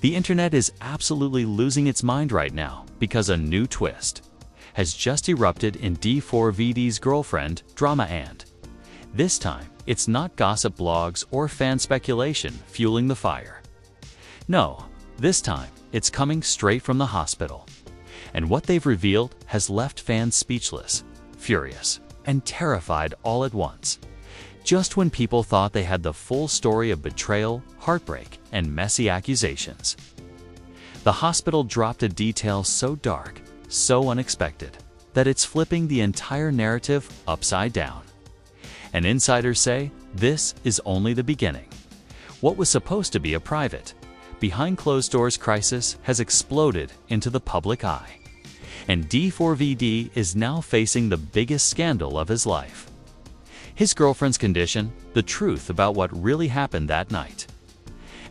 The internet is absolutely losing its mind right now because a new twist has just erupted in D4vd's girlfriend drama, and this time it's not gossip blogs or fan speculation fueling the fire. No, this time it's coming straight from the hospital. And what they've revealed has left fans speechless, furious, and terrified all at once. Just when people thought they had the full story of betrayal, heartbreak, and messy accusations, the hospital dropped a detail so dark, so unexpected, that it's flipping the entire narrative upside down. And insiders say this is only the beginning. What was supposed to be a private, behind closed doors crisis has exploded into the public eye. And D4vd is now facing the biggest scandal of his life. His girlfriend's condition, the truth about what really happened that night,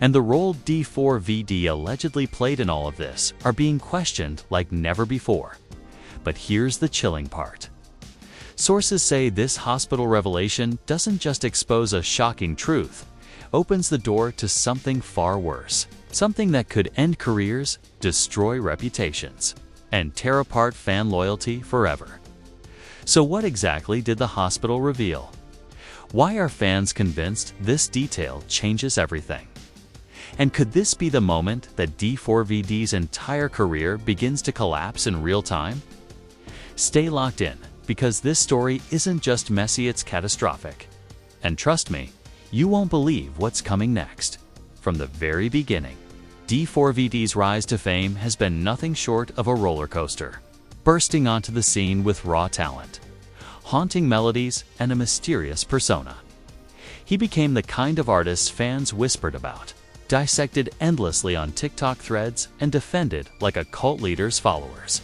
and the role D4vd allegedly played in all of this are being questioned like never before. But here's the chilling part. Sources say this hospital revelation doesn't just expose a shocking truth, opens the door to something far worse, something that could end careers, destroy reputations, and tear apart fan loyalty forever. So what exactly did the hospital reveal? Why are fans convinced this detail changes everything? And could this be the moment that D4vd's entire career begins to collapse in real time? Stay locked in, because this story isn't just messy, it's catastrophic. And trust me, you won't believe what's coming next. From the very beginning, D4vd's rise to fame has been nothing short of a roller coaster, bursting onto the scene with raw talent, haunting melodies, and a mysterious persona. He became the kind of artist fans whispered about, dissected endlessly on TikTok threads, and defended like a cult leader's followers.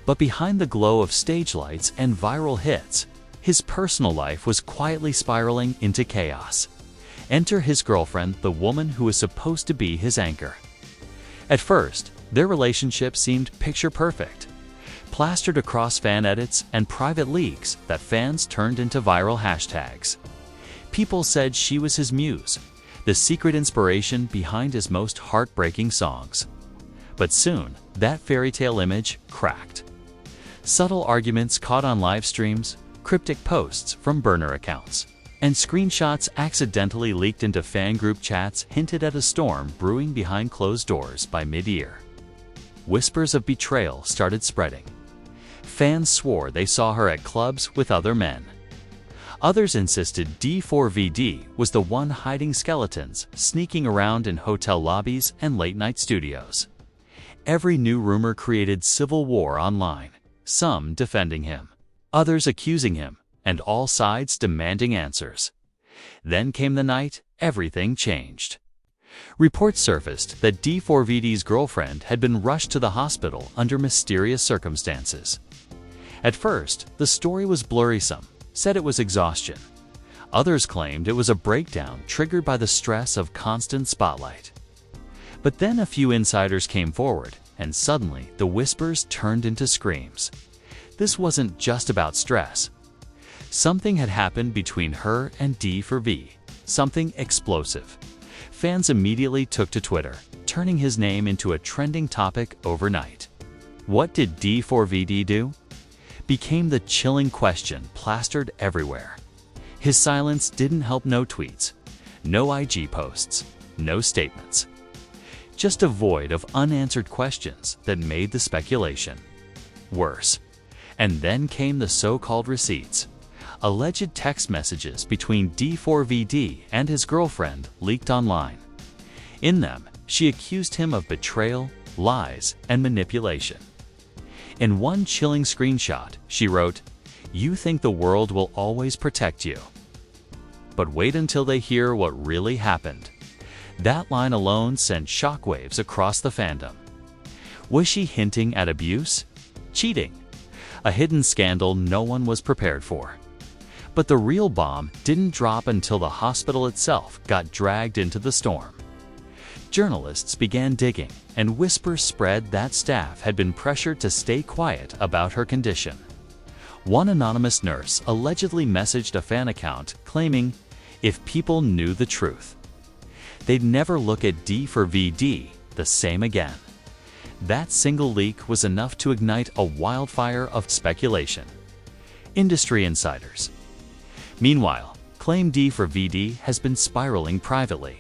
But behind the glow of stage lights and viral hits, his personal life was quietly spiraling into chaos. Enter his girlfriend, the woman who was supposed to be his anchor. At first, their relationship seemed picture perfect, plastered across fan edits and private leaks that fans turned into viral hashtags. People said she was his muse, the secret inspiration behind his most heartbreaking songs. But soon, that fairy tale image cracked. Subtle arguments caught on live streams, cryptic posts from burner accounts, and screenshots accidentally leaked into fan group chats hinted at a storm brewing behind closed doors by mid-year. Whispers of betrayal started spreading. Fans swore they saw her at clubs with other men. Others insisted D4vd was the one hiding skeletons, sneaking around in hotel lobbies and late-night studios. Every new rumor created civil war online, some defending him, others accusing him, and all sides demanding answers. Then came the night everything changed. Reports surfaced that D4vd's girlfriend had been rushed to the hospital under mysterious circumstances. At first, the story was blurry. Some said it was exhaustion. Others claimed it was a breakdown triggered by the stress of constant spotlight. But then a few insiders came forward, and suddenly the whispers turned into screams. This wasn't just about stress. Something had happened between her and D4v, something explosive. Fans immediately took to Twitter, turning his name into a trending topic overnight. What did D4vd do? Became the chilling question plastered everywhere. His silence didn't help. No tweets, no IG posts, no statements. Just a void of unanswered questions that made the speculation worse. And then came the so-called receipts. Alleged text messages between D4vd and his girlfriend leaked online. In them, she accused him of betrayal, lies, and manipulation. In one chilling screenshot, she wrote, "You think the world will always protect you. But wait until they hear what really happened." That line alone sent shockwaves across the fandom. Was she hinting at abuse? Cheating? A hidden scandal no one was prepared for. But the real bomb didn't drop until the hospital itself got dragged into the storm. Journalists began digging, and whispers spread that staff had been pressured to stay quiet about her condition. One anonymous nurse allegedly messaged a fan account claiming, if people knew the truth, they'd never look at D4vd the same again. That single leak was enough to ignite a wildfire of speculation. Industry insiders. Meanwhile, claim D4vd has been spiraling privately.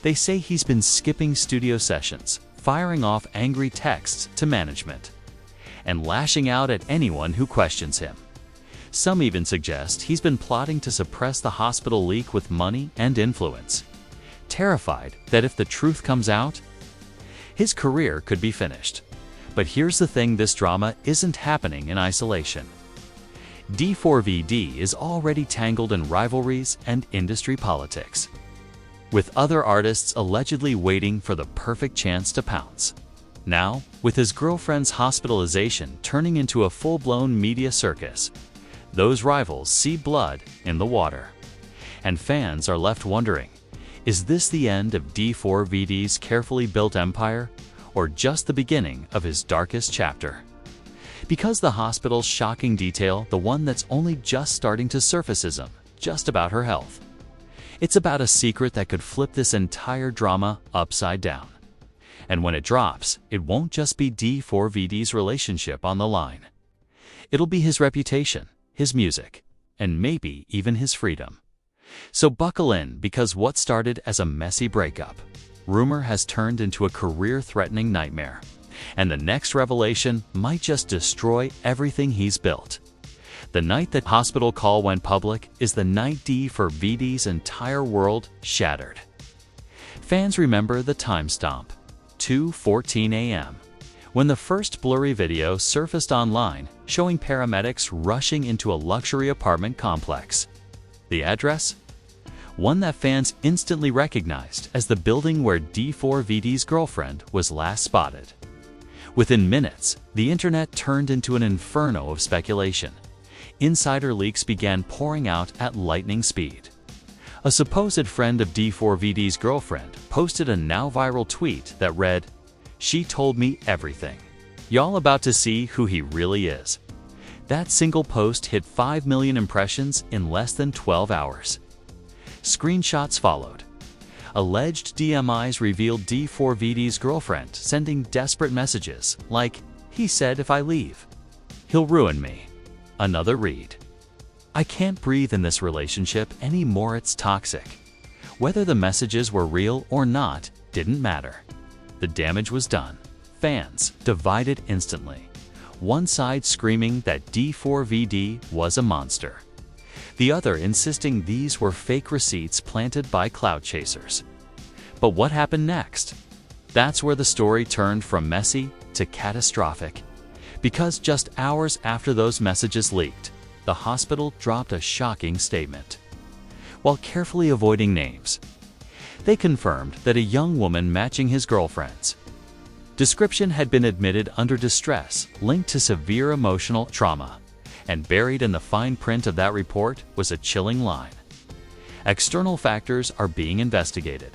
They say he's been skipping studio sessions, firing off angry texts to management, and lashing out at anyone who questions him. Some even suggest he's been plotting to suppress the hospital leak with money and influence, terrified that if the truth comes out, his career could be finished. But here's the thing, this drama isn't happening in isolation. D4vd is already tangled in rivalries and industry politics, with other artists allegedly waiting for the perfect chance to pounce. Now, with his girlfriend's hospitalization turning into a full-blown media circus, those rivals see blood in the water. And fans are left wondering, is this the end of D4vd's carefully built empire, or just the beginning of his darkest chapter? Because the hospital's shocking detail, the one that's only just starting to surface, isn't just about her health. It's about a secret that could flip this entire drama upside down. And when it drops, it won't just be D4vd's relationship on the line. It'll be his reputation, his music, and maybe even his freedom. So buckle in, because what started as a messy breakup, rumor has turned into a career-threatening nightmare. And the next revelation might just destroy everything he's built. The night that hospital call went public is the night D4vd's entire world shattered. Fans remember the time stamp, 2:14 a.m., when the first blurry video surfaced online showing paramedics rushing into a luxury apartment complex. The address? One that fans instantly recognized as the building where D4vd's girlfriend was last spotted. Within minutes, the internet turned into an inferno of speculation. Insider leaks began pouring out at lightning speed. A supposed friend of D4vd's girlfriend posted a now-viral tweet that read, "She told me everything. Y'all about to see who he really is." That single post hit 5 million impressions in less than 12 hours. Screenshots followed. Alleged DMIs revealed D4vd's girlfriend sending desperate messages like, "He said if I leave, he'll ruin me." Another read, "I can't breathe in this relationship anymore, it's toxic." Whether the messages were real or not didn't matter. The damage was done. Fans divided instantly. One side screaming that D4vd was a monster, the other insisting these were fake receipts planted by clout chasers. But what happened next? That's where the story turned from messy to catastrophic. Because just hours after those messages leaked, the hospital dropped a shocking statement. While carefully avoiding names, they confirmed that a young woman matching his girlfriend's description had been admitted under distress linked to severe emotional trauma. And buried in the fine print of that report was a chilling line: "External factors are being investigated."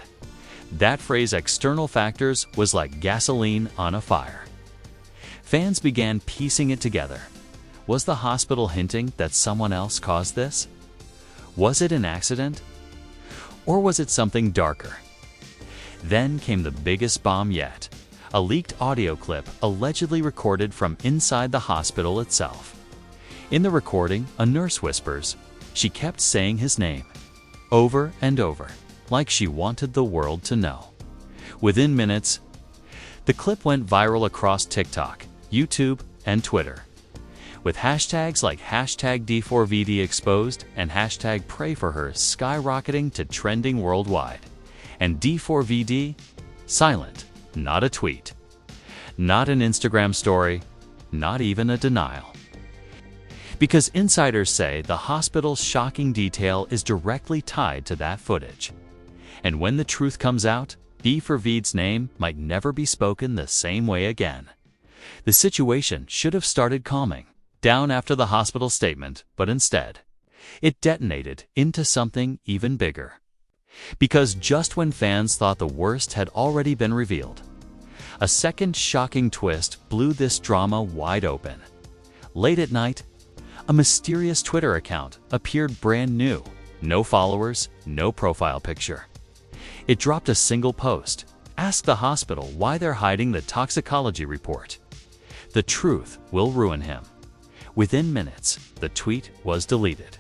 That phrase, external factors, was like gasoline on a fire. Fans began piecing it together. Was the hospital hinting that someone else caused this? Was it an accident? Or was it something darker? Then came the biggest bomb yet: a leaked audio clip allegedly recorded from inside the hospital itself. In the recording, a nurse whispers, she kept saying his name, over and over, like she wanted the world to know. Within minutes, the clip went viral across TikTok, YouTube, and Twitter, with hashtags like #D4vdExposed and #PrayForHer skyrocketing to trending worldwide. And D4vd? Silent. Not a tweet. Not an Instagram story. Not even a denial. Because insiders say the hospital's shocking detail is directly tied to that footage. And when the truth comes out, D4vd's name might never be spoken the same way again. The situation should have started calming down after the hospital statement, but instead, it detonated into something even bigger. Because just when fans thought the worst had already been revealed, a second shocking twist blew this drama wide open. Late at night, a mysterious Twitter account appeared brand new, no followers, no profile picture. It dropped a single post, Ask the hospital why they're hiding the toxicology report. The truth will ruin him. Within minutes, the tweet was deleted.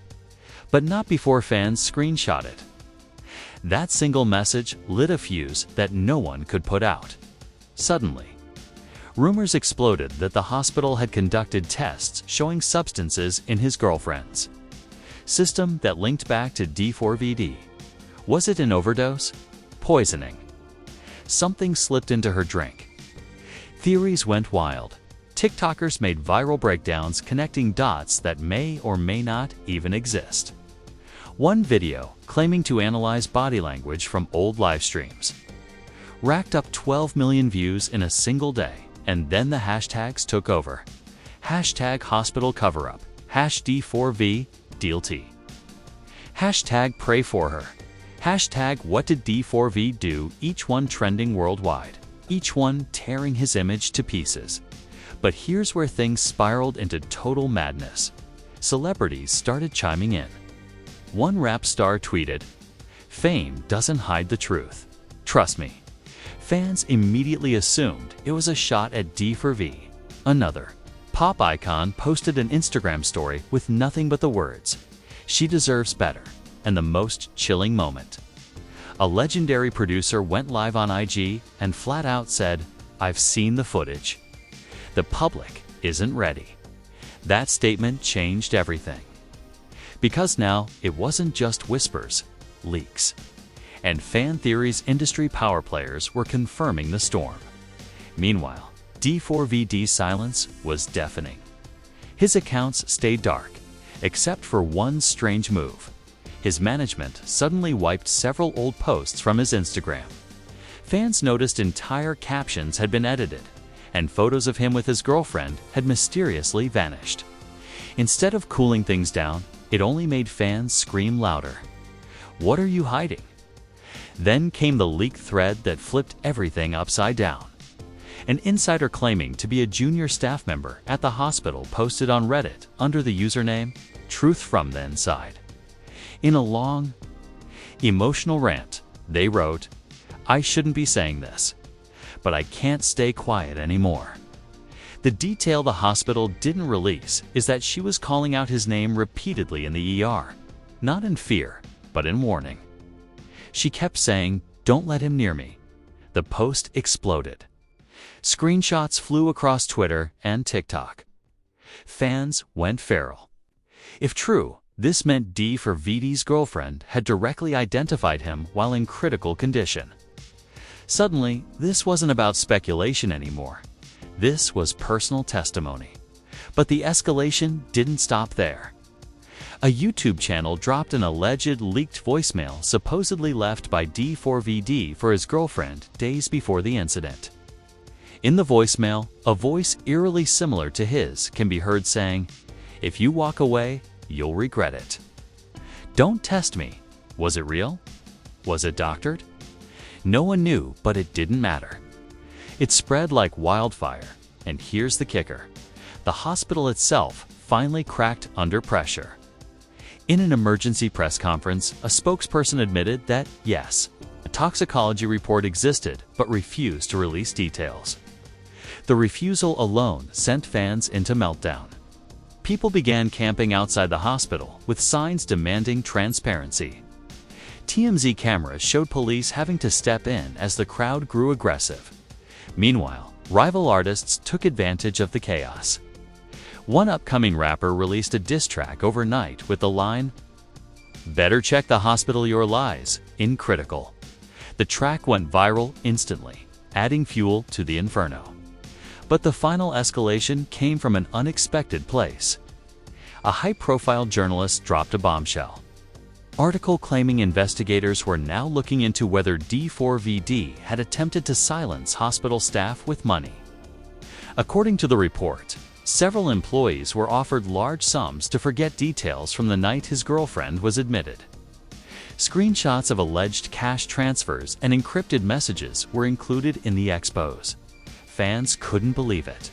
But not before fans screenshot it. That single message lit a fuse that no one could put out. Suddenly, rumors exploded that the hospital had conducted tests showing substances in his girlfriend's system that linked back to D4vd. Was it an overdose? Poisoning? Something slipped into her drink. Theories went wild. TikTokers made viral breakdowns connecting dots that may or may not even exist. One video, claiming to analyze body language from old live streams, racked up 12 million views in a single day, and then the hashtags took over. Hashtag hospital cover-up, #D4vd'lt, hashtag pray for her, hashtag what did D4v do, each one trending worldwide, each one tearing his image to pieces. But here's where things spiraled into total madness. Celebrities started chiming in. One rap star tweeted, "Fame doesn't hide the truth. Trust me." Fans immediately assumed it was a shot at D4v. Another pop icon posted an Instagram story with nothing but the words, "She deserves better," and the most chilling moment. A legendary producer went live on IG and flat out said, "I've seen the footage. The public isn't ready." That statement changed everything. Because now it wasn't just whispers, leaks. And fan theories industry power players were confirming the storm. Meanwhile, D4vd's silence was deafening. His accounts stayed dark, except for one strange move. His management suddenly wiped several old posts from his Instagram. Fans noticed entire captions had been edited, and photos of him with his girlfriend had mysteriously vanished. Instead of cooling things down, it only made fans scream louder. "What are you hiding?" Then came the leaked thread that flipped everything upside down. An insider claiming to be a junior staff member at the hospital posted on Reddit under the username Truth from the Inside. In a long, emotional rant, they wrote, "I shouldn't be saying this, but I can't stay quiet anymore." The detail the hospital didn't release is that she was calling out his name repeatedly in the ER, not in fear, but in warning. She kept saying, "Don't let him near me." The post exploded. Screenshots flew across Twitter and TikTok. Fans went feral. If true, this meant D4vd's girlfriend had directly identified him while in critical condition. Suddenly, this wasn't about speculation anymore. This was personal testimony. But the escalation didn't stop there. A YouTube channel dropped an alleged leaked voicemail supposedly left by D4vd for his girlfriend days before the incident. In the voicemail, a voice eerily similar to his can be heard saying, "If you walk away, you'll regret it. Don't test me. Was it real? Was it doctored?" No one knew, but it didn't matter. It spread like wildfire, and here's the kicker. The hospital itself finally cracked under pressure. In an emergency press conference, a spokesperson admitted that, yes, a toxicology report existed but refused to release details. The refusal alone sent fans into meltdown. People began camping outside the hospital with signs demanding transparency. TMZ cameras showed police having to step in as the crowd grew aggressive. Meanwhile, rival artists took advantage of the chaos. One upcoming rapper released a diss track overnight with the line, "Better check the hospital your lies," in critical. The track went viral instantly, adding fuel to the inferno. But the final escalation came from an unexpected place. A high-profile journalist dropped a bombshell. Article claiming investigators were now looking into whether D4vd had attempted to silence hospital staff with money. According to the report, several employees were offered large sums to forget details from the night his girlfriend was admitted. Screenshots of alleged cash transfers and encrypted messages were included in the expose. Fans couldn't believe it.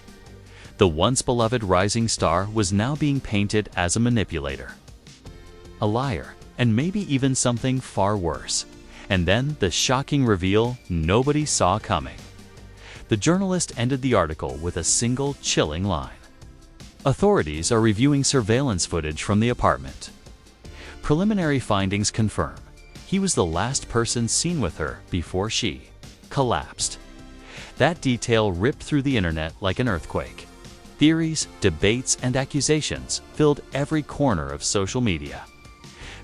The once beloved rising star was now being painted as a manipulator, a liar, and maybe even something far worse, And then the shocking reveal nobody saw coming. The journalist ended the article with a single chilling line. Authorities are reviewing surveillance footage from the apartment. Preliminary findings confirm he was the last person seen with her before she collapsed. That detail ripped through the internet like an earthquake. Theories, debates, and accusations filled every corner of social media.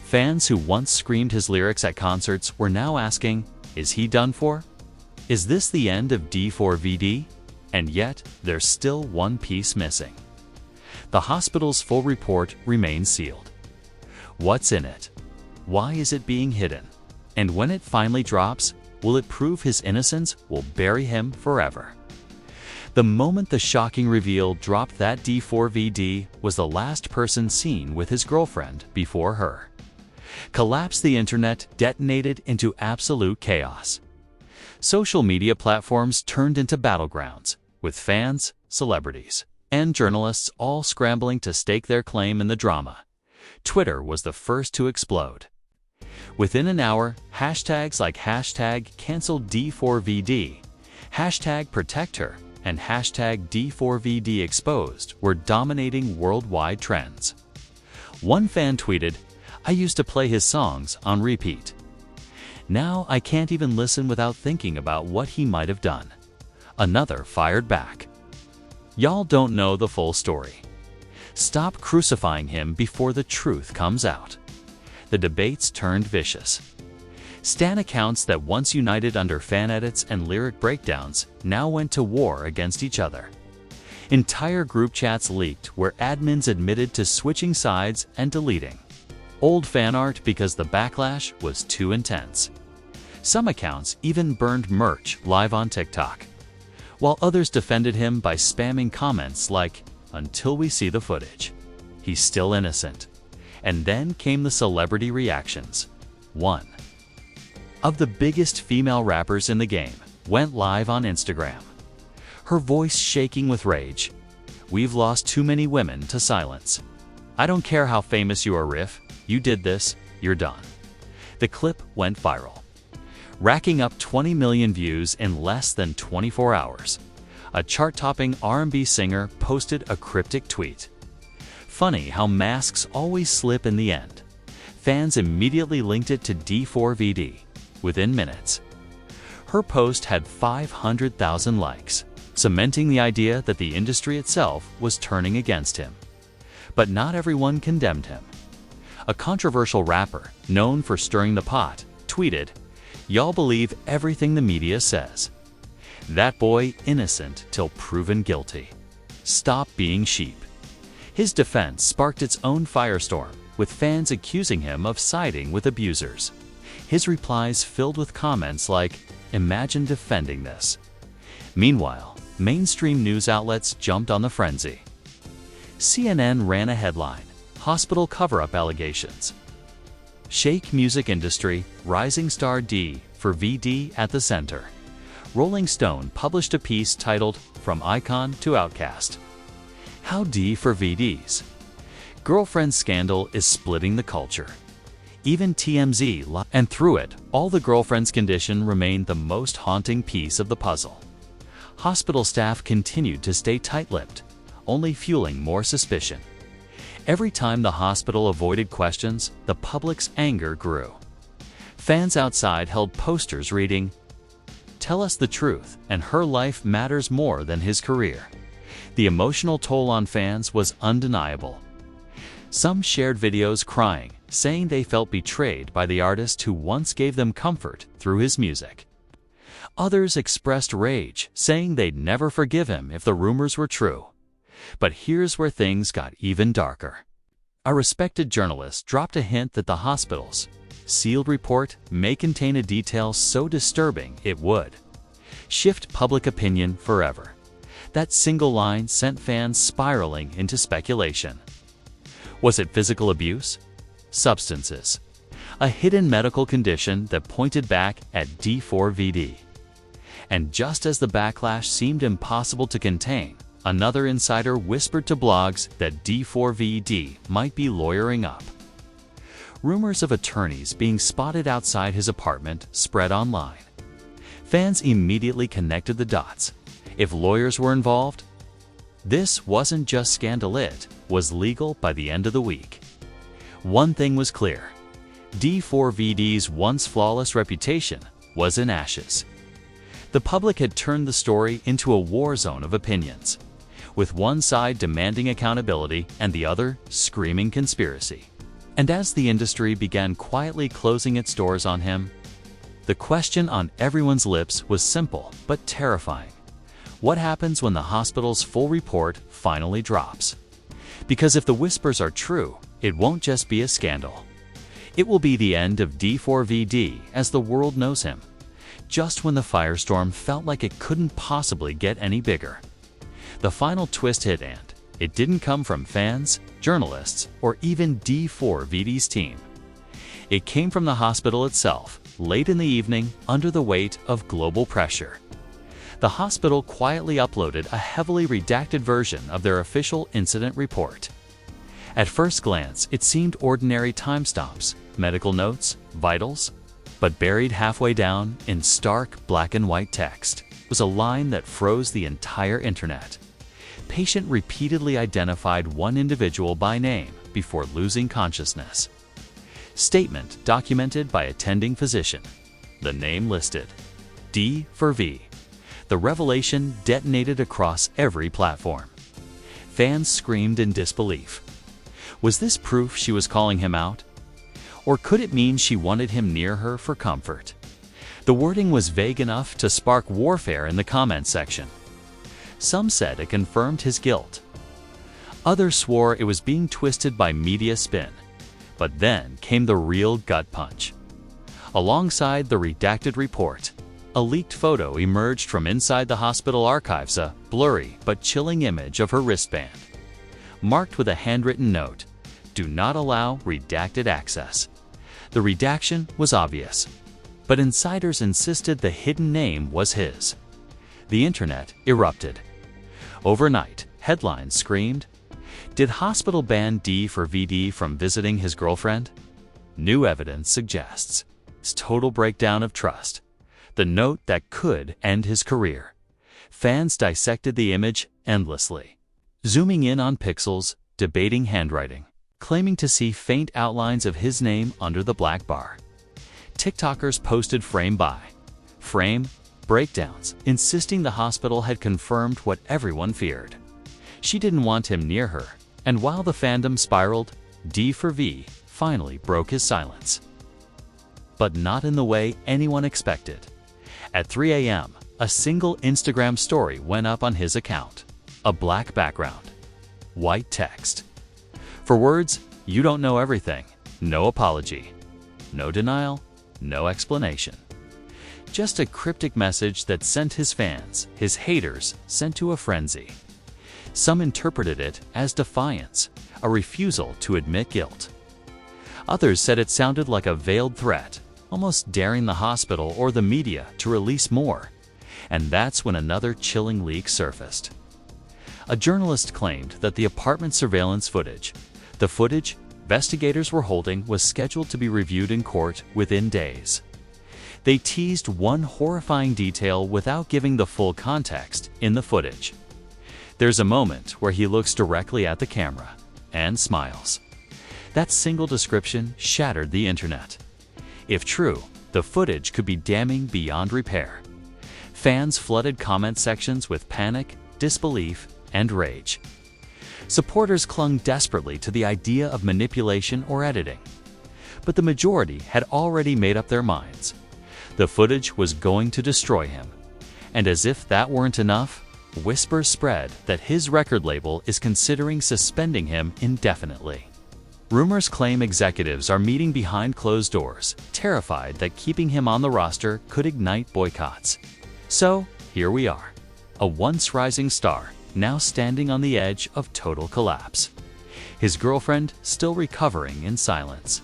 Fans who once screamed his lyrics at concerts were now asking, is he done for? Is this the end of D4vd? And yet, there's still one piece missing. The hospital's full report remains sealed. What's in it? Why is it being hidden? And when it finally drops, will it prove his innocence will bury him forever? The moment the shocking reveal dropped that D4vd was the last person seen with his girlfriend before her. Collapsed, the internet detonated into absolute chaos. Social media platforms turned into battlegrounds, with fans, celebrities, and journalists all scrambling to stake their claim in the drama. Twitter was the first to explode. Within an hour, hashtags like #CancelD4vd, #ProtectHer, and #D4vdExposed were dominating worldwide trends. One fan tweeted, "I used to play his songs on repeat. Now I can't even listen without thinking about what he might have done." Another fired back, "Y'all don't know the full story. Stop crucifying him before the truth comes out." The debates turned vicious. Stan accounts that once united under fan edits and lyric breakdowns now went to war against each other. Entire group chats leaked where admins admitted to switching sides and deleting old fan art because the backlash was too intense. Some accounts even burned merch live on TikTok, while others defended him by spamming comments like, "Until we see the footage, he's still innocent." And then came the celebrity reactions. One of the biggest female rappers in the game went live on Instagram, her voice shaking with rage. "We've lost too many women to silence. I don't care how famous you are, Riff. You did this, you're done." The clip went viral, racking up 20 million views in less than 24 hours. A chart-topping R&B singer posted a cryptic tweet. "Funny how masks always slip in the end." Fans immediately linked it to D4vd within minutes. Her post had 500,000 likes, cementing the idea that the industry itself was turning against him. But not everyone condemned him. A controversial rapper, known for stirring the pot, tweeted, "Y'all believe everything the media says. That boy innocent till proven guilty. Stop being sheep." His defense sparked its own firestorm, with fans accusing him of siding with abusers. His replies filled with comments like, "Imagine defending this." Meanwhile, mainstream news outlets jumped on the frenzy. CNN ran a headline, "Hospital cover-up allegations. Shake music industry, rising star D4vd at the center." Rolling Stone published a piece titled, "From Icon to Outcast: How D4vd's girlfriend scandal is splitting the culture." Even TMZ, and through it, all the girlfriend's condition remained the most haunting piece of the puzzle. Hospital staff continued to stay tight-lipped, only fueling more suspicion. Every time the hospital avoided questions, the public's anger grew. Fans outside held posters reading, "Tell us the truth, and her life matters more than his career." The emotional toll on fans was undeniable. Some shared videos crying, saying they felt betrayed by the artist who once gave them comfort through his music. Others expressed rage, saying they'd never forgive him if the rumors were true. But here's where things got even darker. A respected journalist dropped a hint that the hospital's sealed report may contain a detail so disturbing it would shift public opinion forever. That single line sent fans spiraling into speculation. Was it physical abuse? Substances? A hidden medical condition that pointed back at D4vd? And just as the backlash seemed impossible to contain, another insider whispered to blogs that D4vd might be lawyering up. Rumors of attorneys being spotted outside his apartment spread online. Fans immediately connected the dots. If lawyers were involved, this wasn't just scandal, it was legal by the end of the week. One thing was clear: D4vd's once flawless reputation was in ashes. The public had turned the story into a war zone of opinions, with one side demanding accountability and the other screaming conspiracy. And as the industry began quietly closing its doors on him, the question on everyone's lips was simple but terrifying. What happens when the hospital's full report finally drops? Because if the whispers are true, it won't just be a scandal. It will be the end of D4vd as the world knows him, just when the firestorm felt like it couldn't possibly get any bigger. The final twist hit, and it didn't come from fans, journalists, or even D4vd's team. It came from the hospital itself, late in the evening, under the weight of global pressure. The hospital quietly uploaded a heavily redacted version of their official incident report. At first glance, it seemed ordinary timestamps, medical notes, vitals, but buried halfway down in stark black and white text was a line that froze the entire internet. Patient repeatedly identified one individual by name before losing consciousness. Statement documented by attending physician. The name listed: D4v. The revelation detonated across every platform. Fans screamed in disbelief. Was this proof she was calling him out? Or could it mean she wanted him near her for comfort? The wording was vague enough to spark warfare in the comments section. Some said it confirmed his guilt. Others swore it was being twisted by media spin. But then came the real gut punch. Alongside the redacted report, a leaked photo emerged from inside the hospital archives, a blurry but chilling image of her wristband, marked with a handwritten note: "Do not allow redacted access." The redaction was obvious, but insiders insisted the hidden name was his. The internet erupted. Overnight, headlines screamed, "Did hospital ban D4vd from visiting his girlfriend?" New evidence suggests total breakdown of trust. The note that could end his career. Fans dissected the image endlessly, zooming in on pixels, debating handwriting, claiming to see faint outlines of his name under the black bar. TikTokers posted frame by frame breakdowns, insisting the hospital had confirmed what everyone feared. She didn't want him near her, and while the fandom spiraled, D4v finally broke his silence. But not in the way anyone expected. At 3 a.m., a single Instagram story went up on his account. A black background, white text. For words, "You don't know everything," no apology, no denial, no explanation. Just a cryptic message that sent his fans, his haters, sent to a frenzy. Some interpreted it as defiance, a refusal to admit guilt. Others said it sounded like a veiled threat, almost daring the hospital or the media to release more. And that's when another chilling leak surfaced. A journalist claimed that the apartment surveillance footage, the footage investigators were holding, was scheduled to be reviewed in court within days. They teased one horrifying detail without giving the full context in the footage. There's a moment where he looks directly at the camera and smiles. That single description shattered the internet. If true, the footage could be damning beyond repair. Fans flooded comment sections with panic, disbelief, and rage. Supporters clung desperately to the idea of manipulation or editing. But the majority had already made up their minds. The footage was going to destroy him. And as if that weren't enough, whispers spread that his record label is considering suspending him indefinitely. Rumors claim executives are meeting behind closed doors, terrified that keeping him on the roster could ignite boycotts. So, here we are, a once rising star, now standing on the edge of total collapse. His girlfriend still recovering in silence.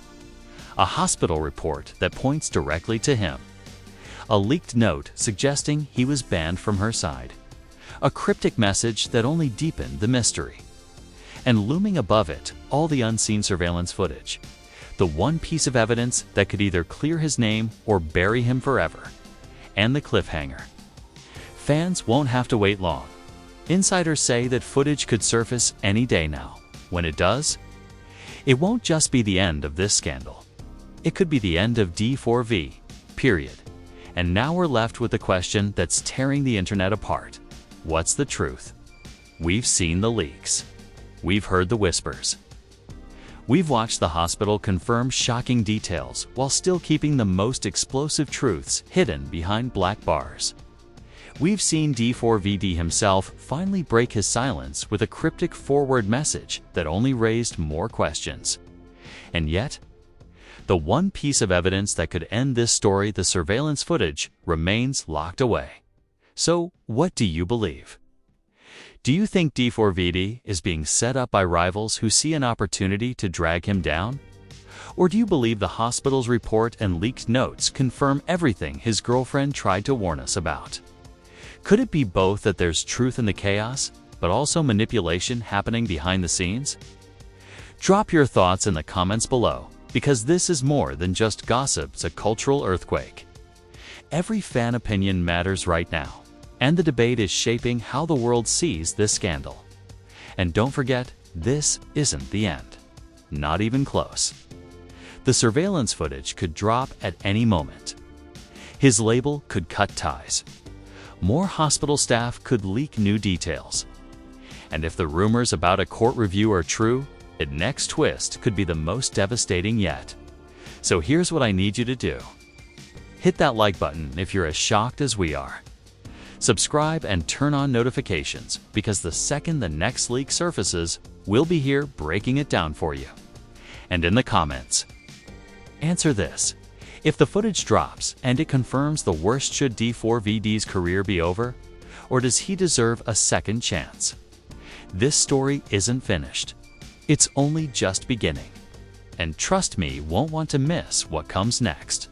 A hospital report that points directly to him. A leaked note suggesting he was banned from her side. A cryptic message that only deepened the mystery. And looming above it, all the unseen surveillance footage. The one piece of evidence that could either clear his name or bury him forever. And the cliffhanger. Fans won't have to wait long. Insiders say that footage could surface any day now. When it does, it won't just be the end of this scandal. It could be the end of D4v, period. And now we're left with the question that's tearing the internet apart. What's the truth? We've seen the leaks. We've heard the whispers. We've watched the hospital confirm shocking details while still keeping the most explosive truths hidden behind black bars. We've seen D4vd himself finally break his silence with a cryptic forward message that only raised more questions. And yet, the one piece of evidence that could end this story, the surveillance footage, remains locked away. So, what do you believe? Do you think D4vd is being set up by rivals who see an opportunity to drag him down? Or do you believe the hospital's report and leaked notes confirm everything his girlfriend tried to warn us about? Could it be both, that there's truth in the chaos, but also manipulation happening behind the scenes? Drop your thoughts in the comments below, because this is more than just gossip, it's a cultural earthquake. Every fan opinion matters right now, and the debate is shaping how the world sees this scandal. And don't forget, this isn't the end. Not even close. The surveillance footage could drop at any moment. His label could cut ties. More hospital staff could leak new details. And if the rumors about a court review are true, the next twist could be the most devastating yet. So here's what I need you to do. Hit that like button if you're as shocked as we are. Subscribe and turn on notifications, because the second the next leak surfaces, we'll be here breaking it down for you. And in the comments, answer this. If the footage drops and it confirms the worst, should D4vd's career be over? Or does he deserve a second chance? This story isn't finished. It's only just beginning. And trust me, you won't want to miss what comes next.